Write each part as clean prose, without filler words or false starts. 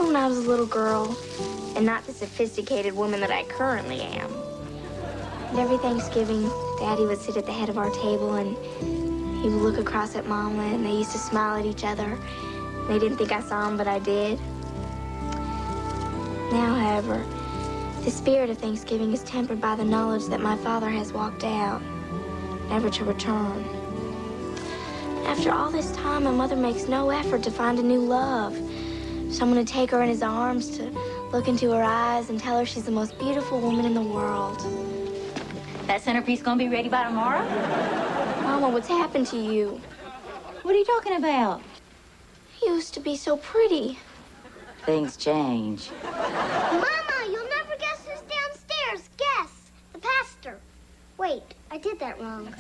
when I was a little girl, and not the sophisticated woman that I currently am. And every Thanksgiving, Daddy would sit at the head of our table, and he would look across at Mama, and they used to smile at each other. They didn't think I saw him, but I did. Now, however, the spirit of Thanksgiving is tempered by the knowledge that my father has walked out, never to return. After all this time, my mother makes no effort to find a new love. Someone to take her in his arms, to look into her eyes and tell her she's the most beautiful woman in the world. That centerpiece gonna be ready by tomorrow? Mama, what's happened to you? What are you talking about? You used to be so pretty. Things change. Mama, you'll never guess who's downstairs. Guess. The pastor. Wait, I did that wrong.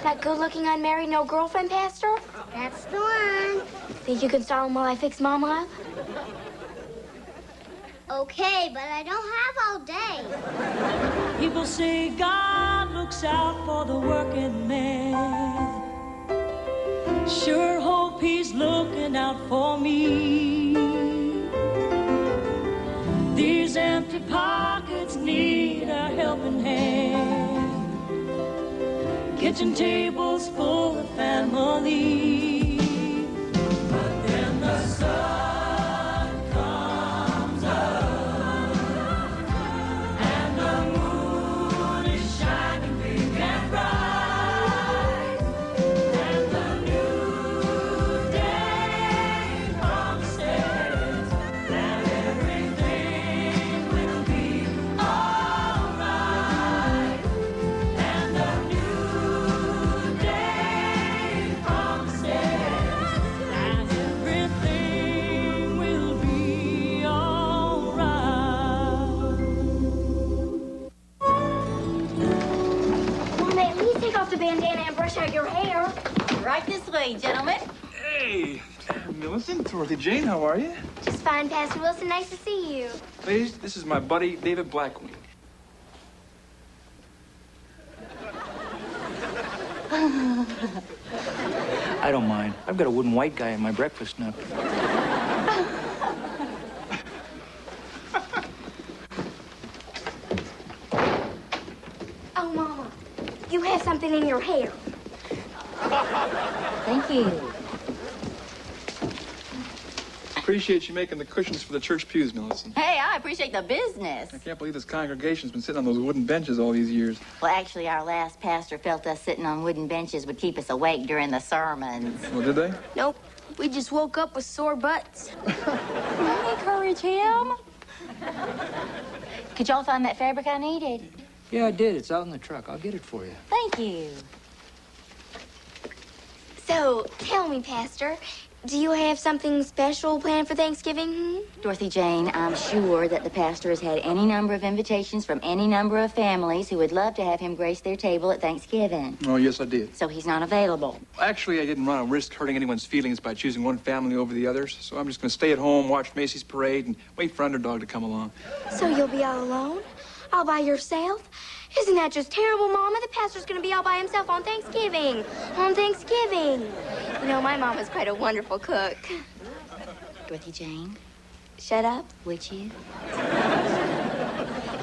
That good-looking unmarried no-girlfriend pastor? That's the one. Think you can stall him while I fix Mama up? Okay, but I don't have all day. People say God looks out for the working man. Sure hope he's looking out for me. These empty pockets need a helping hand. Kitchen tables full of family. But then the sun comes up and the moon is shining big and bright, and the new day promises that everything will be alright, and the new day promises that everything will be alright. Mama, at least take off the bandana and brush out your hair. Right this way, gentlemen. Hey, Millicent, Dorothy Jane, how are you? Just fine, Pastor Wilson. Nice to see you. Ladies, this is my buddy, David Blackwing. I don't mind. I've got a wooden white guy in my breakfast nook. Oh, Mama, you have something in your hair. Thank you. Appreciate you making the cushions for the church pews, Millicent. Hey, I appreciate the business. I can't believe this congregation's been sitting on those wooden benches all these years. Well, actually, our last pastor felt us sitting on wooden benches would keep us awake during the sermons. Well, did they? Nope. We just woke up with sore butts. Encourage him. Could y'all find that fabric I needed? Yeah, I did. It's out in the truck. I'll get it for you. Thank you. So, tell me, Pastor, do you have something special planned for Thanksgiving? Dorothy Jane, I'm sure that the pastor has had any number of invitations from any number of families who would love to have him grace their table at Thanksgiving. Oh, yes, I did. So he's not available. Actually, I didn't want to risk hurting anyone's feelings by choosing one family over the others, so I'm just going to stay at home, watch Macy's parade, and wait for Underdog to come along. So you'll be all alone? All by yourself? Isn't that just terrible, Mama? The pastor's gonna be all by himself on Thanksgiving. On Thanksgiving. You know, my mama's quite a wonderful cook. Dorothy Jane, Shut up. would you?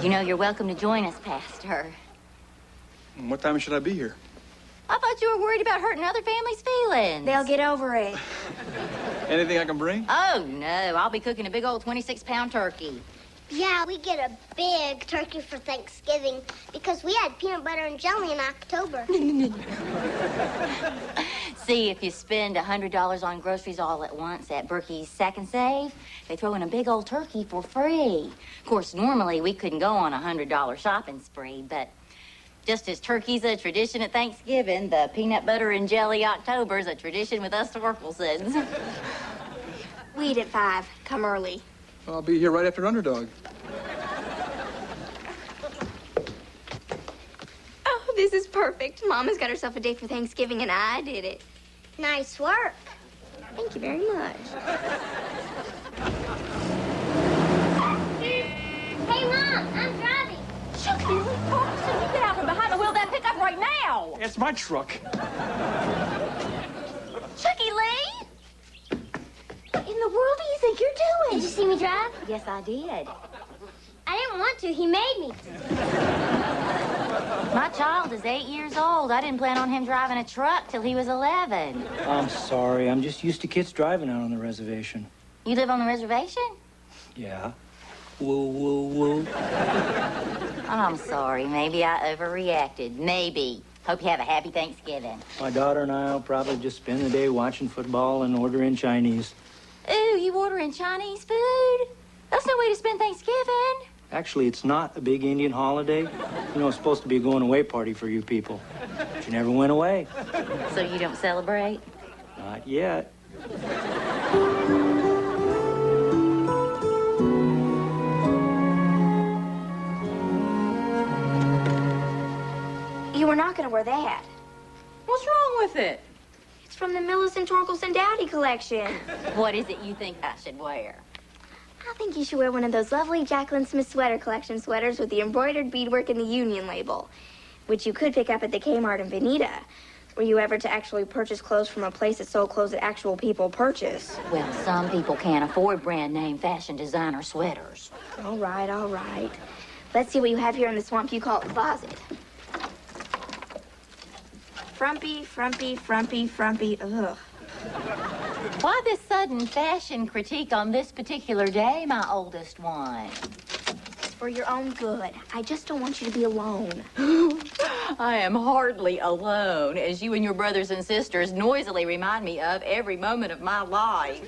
You know, you're welcome to join us, Pastor. And what time should I be here? I thought you were worried about hurting other families' feelings. They'll get over it. Anything I can bring? Oh, no. I'll be cooking a big old 26-pound turkey. Yeah, we get a big turkey for Thanksgiving because we had peanut butter and jelly in October. See, if you spend $100 on groceries all at once at Berkey's Sack and Save, they throw in a big old turkey for free. Of course, normally we couldn't go on a $100 shopping spree, but just as turkey's a tradition at Thanksgiving, the peanut butter and jelly October's a tradition with us Torkelsons. We eat at 5. Come early. I'll be here right after Underdog. Oh, this is perfect. Mama's got herself a day for Thanksgiving, and I did it. Nice work. Thank you very much. Hey, Mom, I'm driving. Chucky Lee Torkelson, you get out from behind the wheel of that pickup right now! It's my truck. Chucky Lee? What in the world do you think you're doing? Did you see me drive? Yes, I did. I didn't want to. He made me. My child is 8 years old. I didn't plan on him driving a truck till he was 11. I'm sorry. I'm just used to kids driving out on the reservation. You live on the reservation? Yeah. Woo, woo, woo. I'm sorry. Maybe I overreacted. Maybe. Hope you have a happy Thanksgiving. My daughter and I will probably just spend the day watching football and ordering Chinese. Ooh, you ordering Chinese food? That's no way to spend Thanksgiving. Actually, it's not a big Indian holiday. You know, it's supposed to be a going-away party for you people. But you never went away. So you don't celebrate? Not yet. You were not going to wear that. What's wrong with it? It's from the Millis and Torkelson Dowdy collection. What is it you think I should wear? I think you should wear one of those lovely Jacqueline Smith sweater collection sweaters with the embroidered beadwork and the Union label, which you could pick up at the Kmart in Veneta. Were you ever to actually purchase clothes from a place that sold clothes that actual people purchase? Well, some people can't afford brand name fashion designer sweaters. All right, all right. Let's see what you have here in the swamp you call closet. Frumpy, frumpy, frumpy, frumpy, ugh. Why this sudden fashion critique on this particular day, my oldest one? It's for your own good. I just don't want you to be alone. I am hardly alone, as you and your brothers and sisters noisily remind me of every moment of my life.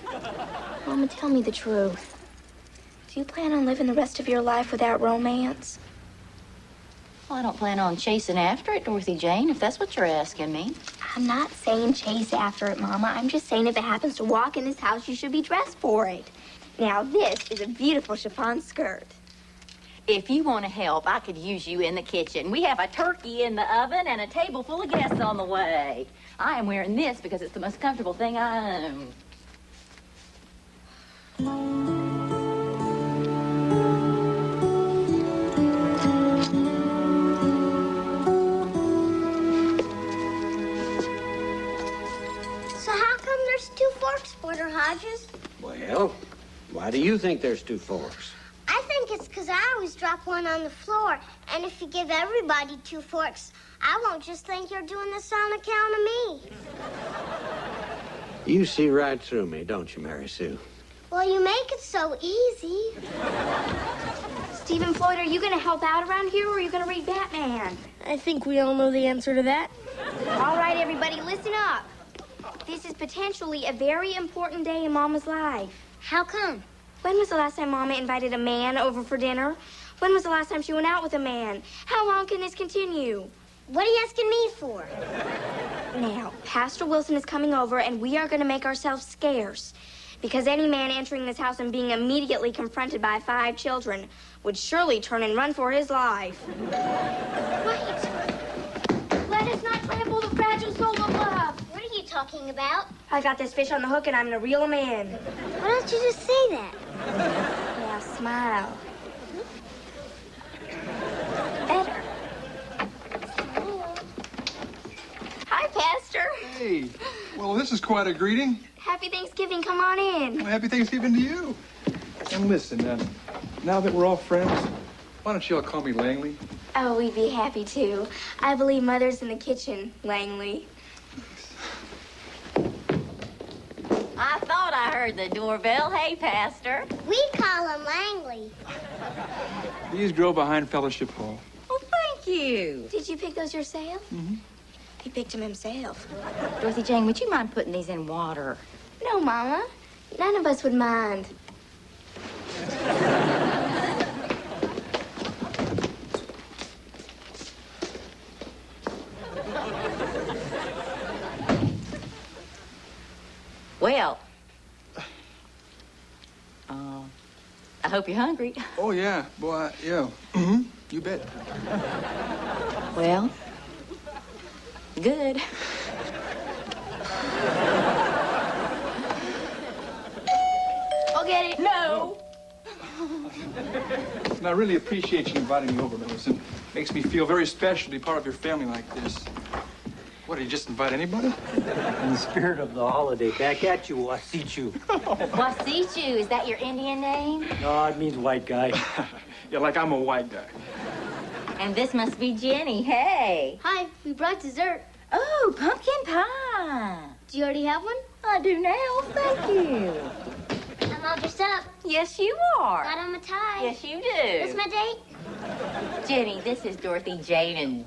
Mama, tell me the truth. Do you plan on living the rest of your life without romance? Well, I don't plan on chasing after it, Dorothy Jane, if that's what you're asking me. I'm not saying chase after it, Mama. I'm just saying if it happens to walk in this house, you should be dressed for it. Now, this is a beautiful chiffon skirt. If you want to help, I could use you in the kitchen. We have a turkey in the oven and a table full of guests on the way. I am wearing this because it's the most comfortable thing I own. So how come there's 2 forks, Porter Hodges? Well, why do you think there's 2 forks? I think it's because I always drop one on the floor. And if you give everybody 2 forks, I won't just think you're doing this on account of me. You see right through me, don't you, Mary Sue? Well, you make it so easy. Stephen Floyd, are you going to help out around here, or are you going to read Batman? I think we all know the answer to that. All right, everybody, listen up. This is potentially a very important day in Mama's life. How come? When was the last time Mama invited a man over for dinner? When was the last time she went out with a man? How long can this continue? What are you asking me for? Now, Pastor Wilson is coming over, and we are going to make ourselves scarce. Because any man entering this house and being immediately confronted by 5 children would surely turn and run for his life. Wait! Let us not trample the fragile soul of love. What are you talking about? I got this fish on the hook, and I'm going to reel him in. Why don't you just say that? Now, smile. Better. Hi, Pastor. Hey, well, this is quite a greeting. Happy Thanksgiving. Come on in. Well, happy Thanksgiving to you. And listen, now that we're all friends, why don't you all call me Langley? Oh, we'd be happy to. I believe Mother's in the kitchen, Langley. I thought I heard the doorbell. Hey, Pastor. We call him Langley. These grow behind Fellowship Hall. Oh, thank you. Did you pick those yourself? Mm-hmm. He picked them himself. Dorothy Jane, would you mind putting these in water? No, Mama. None of us would mind. Well, I hope you're hungry. Oh, yeah. Boy, yeah. Mm-hmm. You bet. Well, good. I'll get it. No. And I really appreciate you inviting me over, Millicent. Makes me feel very special to be part of your family like this. What, did you just invite anybody? In the spirit of the holiday, back at you, Wasichu. Wasichu, is that your Indian name? No, it means white guy. Yeah, like I'm a white guy. And this must be Jenny. Hey. Hi, we brought dessert. Oh, pumpkin pie. Do you already have one? I do now. Thank you. I'm all dressed up. Yes, you are. Got on my tie. Yes, you do. What's my date? Jenny, this is Dorothy Jane and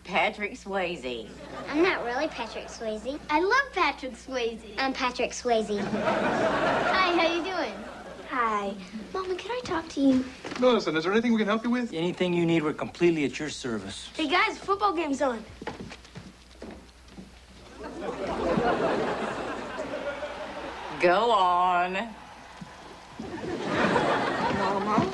Patrick Swayze. I'm not really Patrick Swayze. I love Patrick Swayze. I'm Patrick Swayze. Hi, how you doing? Hi. Mama, can I talk to you? No, listen, is there anything we can help you with? Anything you need, we're completely at your service. Hey, guys, football game's on. Go on. Mama?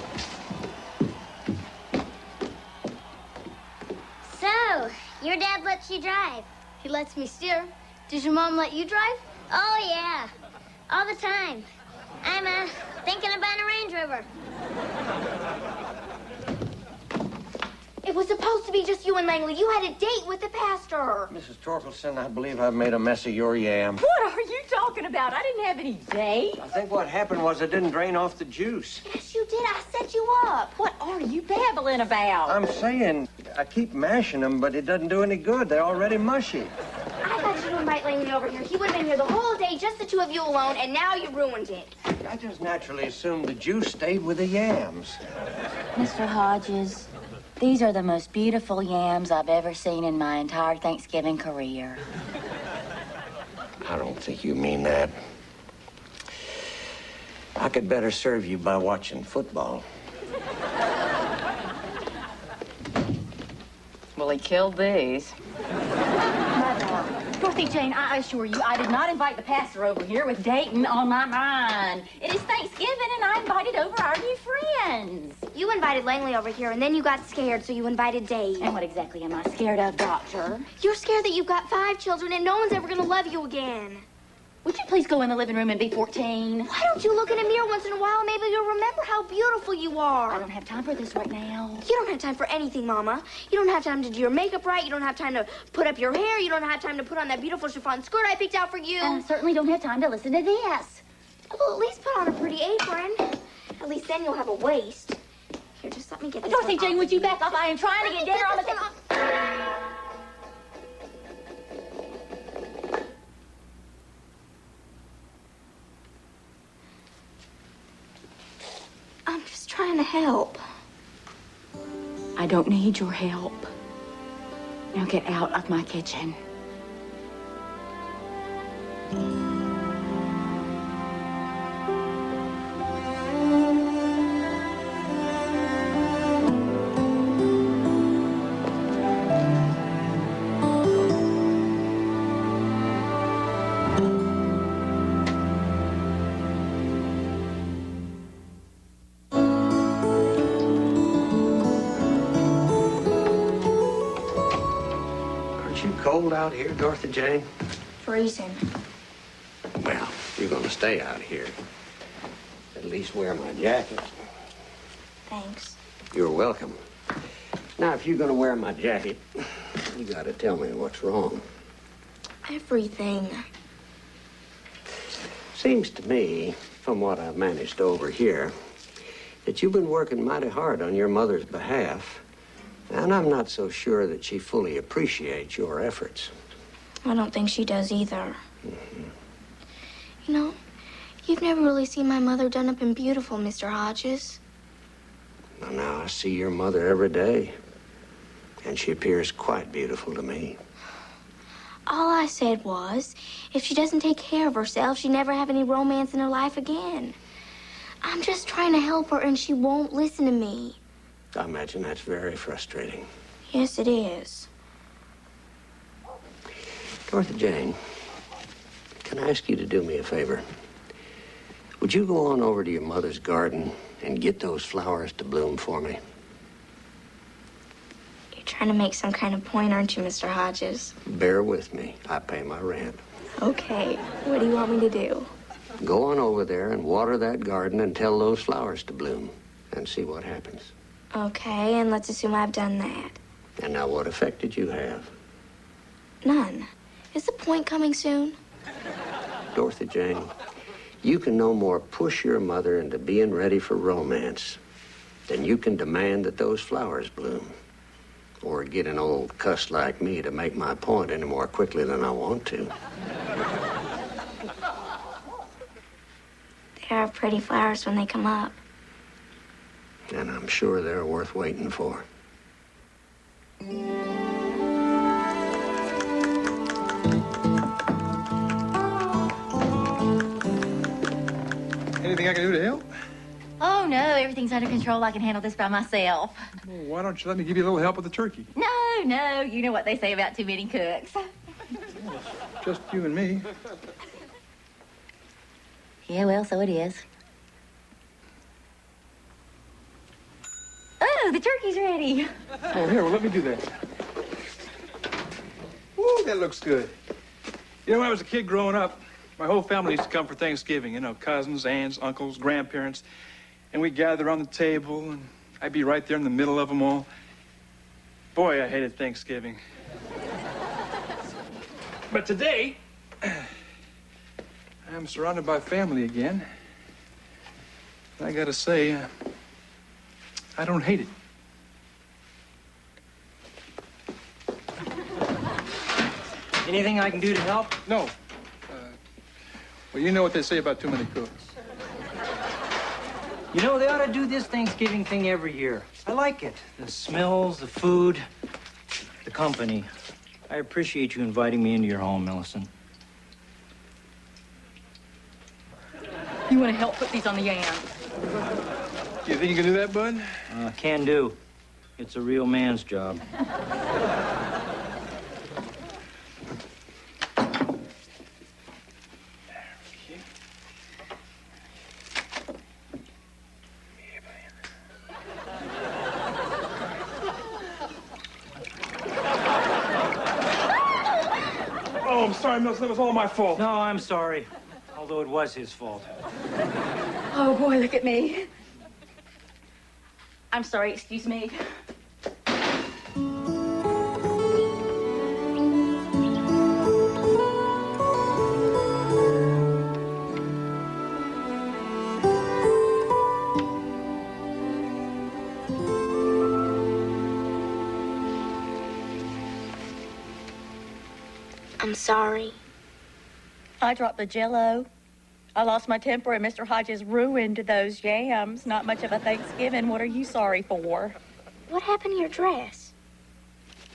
So, your dad lets you drive? He lets me steer. Does your mom let you drive? Oh, yeah. All the time. I'm, thinking of buying a Range Rover. It was supposed to be just you and Langley. You had a date with the pastor. Mrs. Torkelson, I believe I've made a mess of your yam. What are you talking about? I didn't have any date. I think what happened was it didn't drain off the juice. Yes, you did. I set you up. What are you babbling about? I'm saying I keep mashing them, but it doesn't do any good. They're already mushy. I got you to invite Langley over here. He would have been here the whole day, just the two of you alone, and now you ruined it. I just naturally assumed the juice stayed with the yams. Mr. Hodges, these are the most beautiful yams I've ever seen in my entire Thanksgiving career. I don't think you mean that. I could better serve you by watching football. Well, he killed these. Dorothy Jane, I assure you, I did not invite the pastor over here with Dayton on my mind. It is Thanksgiving, and I invited over our new friends. You invited Langley over here, and then you got scared, so you invited Dave. And what exactly am I scared of, Doctor? You're scared that you've got 5 children, and no one's ever going to love you again. Would you please go in the living room and be 14? Why don't you look in a mirror once in a while, and maybe you'll remember how beautiful you are? I don't have time for this right now. You don't have time for anything, Mama. You don't have time to do your makeup right. You don't have time to put up your hair. You don't have time to put on that beautiful chiffon skirt I picked out for you. I certainly don't have time to listen to this. Well, at least put on a pretty apron. At least then you'll have a waist. Here, just let me get this Dorothy one Jane, off. would you back off? I am trying to get dinner on the table. I'm just trying to help. I don't need your help. Now get out of my kitchen. Cold out here, Dorothy Jane? Freezing. Well, you're gonna stay out here. At least wear my jacket. Thanks. You're welcome. Now, if you're gonna wear my jacket, you gotta tell me what's wrong. Everything. Seems to me, from what I've managed to overhear, that you've been working mighty hard on your mother's behalf. And I'm not so sure that she fully appreciates your efforts. I don't think she does either. You know, you've never really seen my mother done up and beautiful, Mr. Hodges. Well, now I see your mother every day, and she appears quite beautiful to me. All I said was, if she doesn't take care of herself, she'd never have any romance in her life again. I'm just trying to help her, and she won't listen to me. I imagine that's very frustrating. Yes, it is. Dorothy Jane, can I ask you to do me a favor? Would you go on over to your mother's garden and get those flowers to bloom for me? You're trying to make some kind of point, aren't you, Mr. Hodges? Bear with me. I pay my rent. Okay. What do you want me to do? Go on over there and water that garden and tell those flowers to bloom and see what happens. Okay, and let's assume I've done that. And now what effect did you have? None. Is the point coming soon? Dorothy Jane, you can no more push your mother into being ready for romance than you can demand that those flowers bloom. Or get an old cuss like me to make my point any more quickly than I want to. They are pretty flowers when they come up. And I'm sure they're worth waiting for. Anything I can do to help? Oh, no, everything's under control. I can handle this by myself. Well, why don't you let me give you a little help with the turkey? No, you know what they say about too many cooks. Just you and me. Yeah, well, so it is. Oh, the turkey's ready. Oh, here, well, let me do that. Ooh, that looks good. You know, when I was a kid growing up, my whole family used to come for Thanksgiving. You know, cousins, aunts, uncles, grandparents. And we'd gather around the table, and I'd be right there in the middle of them all. Boy, I hated Thanksgiving. But today, I'm surrounded by family again. And I gotta say, I don't hate it. Anything I can do to help? No. Well, you know what they say about too many cooks. You know, they ought to do this Thanksgiving thing every year. I like it. The smells, the food, the company. I appreciate you inviting me into your home, Millicent. You want to help put these on the yams? You think you can do that, Bud? Can do. It's a real man's job. Oh, I'm sorry, Mills. That was all my fault. No, I'm sorry. Although it was his fault. Oh, boy, look at me. I'm sorry, excuse me. I'm sorry. I dropped the Jell-O. I lost my temper, and Mr. Hodges ruined those yams. Not much of a Thanksgiving. What are you sorry for? What happened to your dress?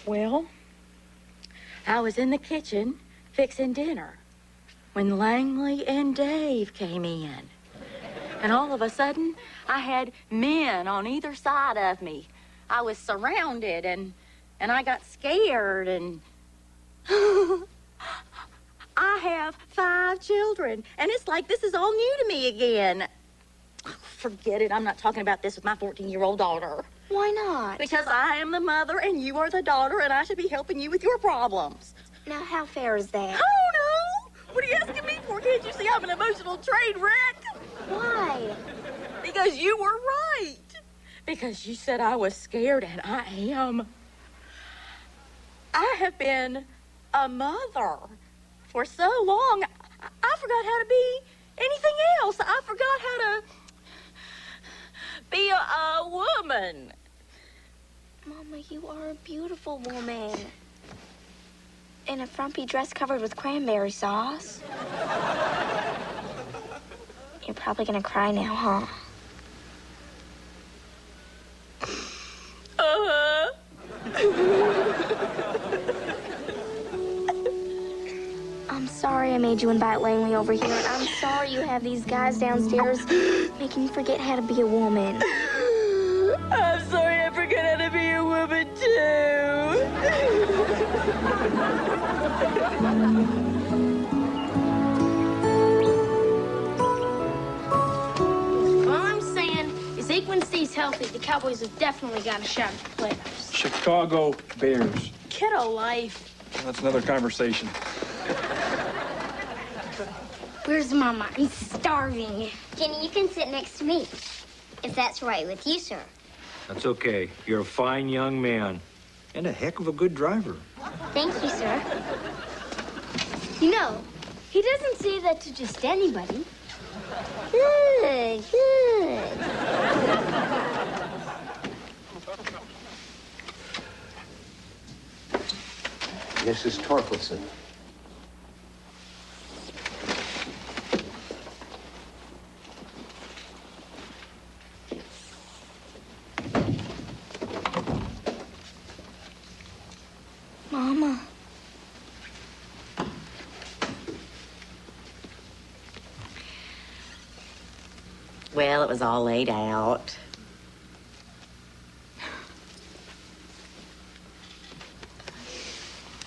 Well, I was in the kitchen fixing dinner when Langley and Dave came in. And all of a sudden, I had men on either side of me. I was surrounded, and I got scared, and... I have 5 children, and it's like this is all new to me again. Forget it. I'm not talking about this with my 14-year-old daughter. Why not? Because I am the mother, and you are the daughter, and I should be helping you with your problems. Now, how fair is that? Oh, no! What are you asking me for? Can't you see I'm an emotional train wreck? Why? Because you were right. Because you said I was scared, and I am. I have been a mother for so long, I forgot how to be anything else. I forgot how to be a woman. Mama, you are a beautiful woman. In a frumpy dress covered with cranberry sauce. You're probably gonna cry now, huh? Uh-huh. I'm sorry I made you invite Langley over here, and I'm sorry you have these guys downstairs making you forget how to be a woman. I'm sorry I forgot how to be a woman, too. All I'm saying is Aikman stays healthy. The Cowboys have definitely got a shot at the playoffs. Chicago Bears. Get a life. That's another conversation. Where's Mama? I'm starving. Jenny, you can sit next to me, if that's right with you, sir. That's okay. You're a fine young man. And a heck of a good driver. Thank you, sir. You know, he doesn't say that to just anybody. Good, good. Mrs. Torkelson. Mama. Well, it was all laid out.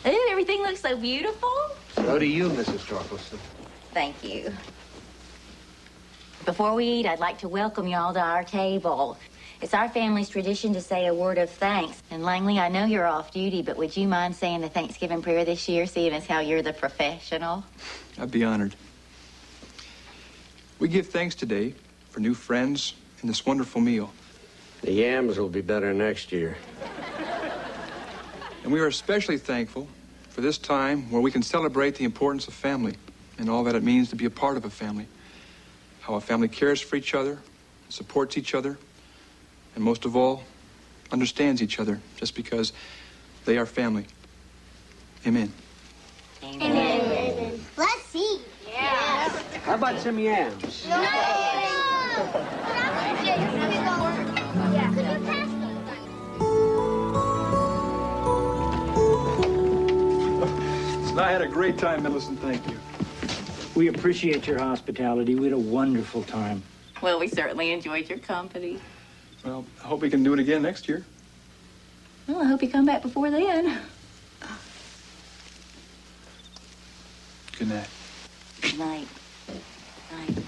Ooh, everything looks so beautiful. So do you, Mrs. Torkelson. Thank you. Before we eat, I'd like to welcome you all to our table. It's our family's tradition to say a word of thanks. And Langley, I know you're off duty, but would you mind saying the Thanksgiving prayer this year, seeing as how you're the professional? I'd be honored. We give thanks today for new friends and this wonderful meal. The yams will be better next year. And we are especially thankful for this time where we can celebrate the importance of family and all that it means to be a part of a family. How a family cares for each other, supports each other, and most of all, understands each other just because they are family. Amen. Amen. Let's eat. Yeah. How about some yams? No. Yeah. Could you pass me? I had a great time, Millicent. Thank you. We appreciate your hospitality. We had a wonderful time. Well, we certainly enjoyed your company. Well, I hope we can do it again next year. Well, I hope you come back before then. Good night. Good night. Night.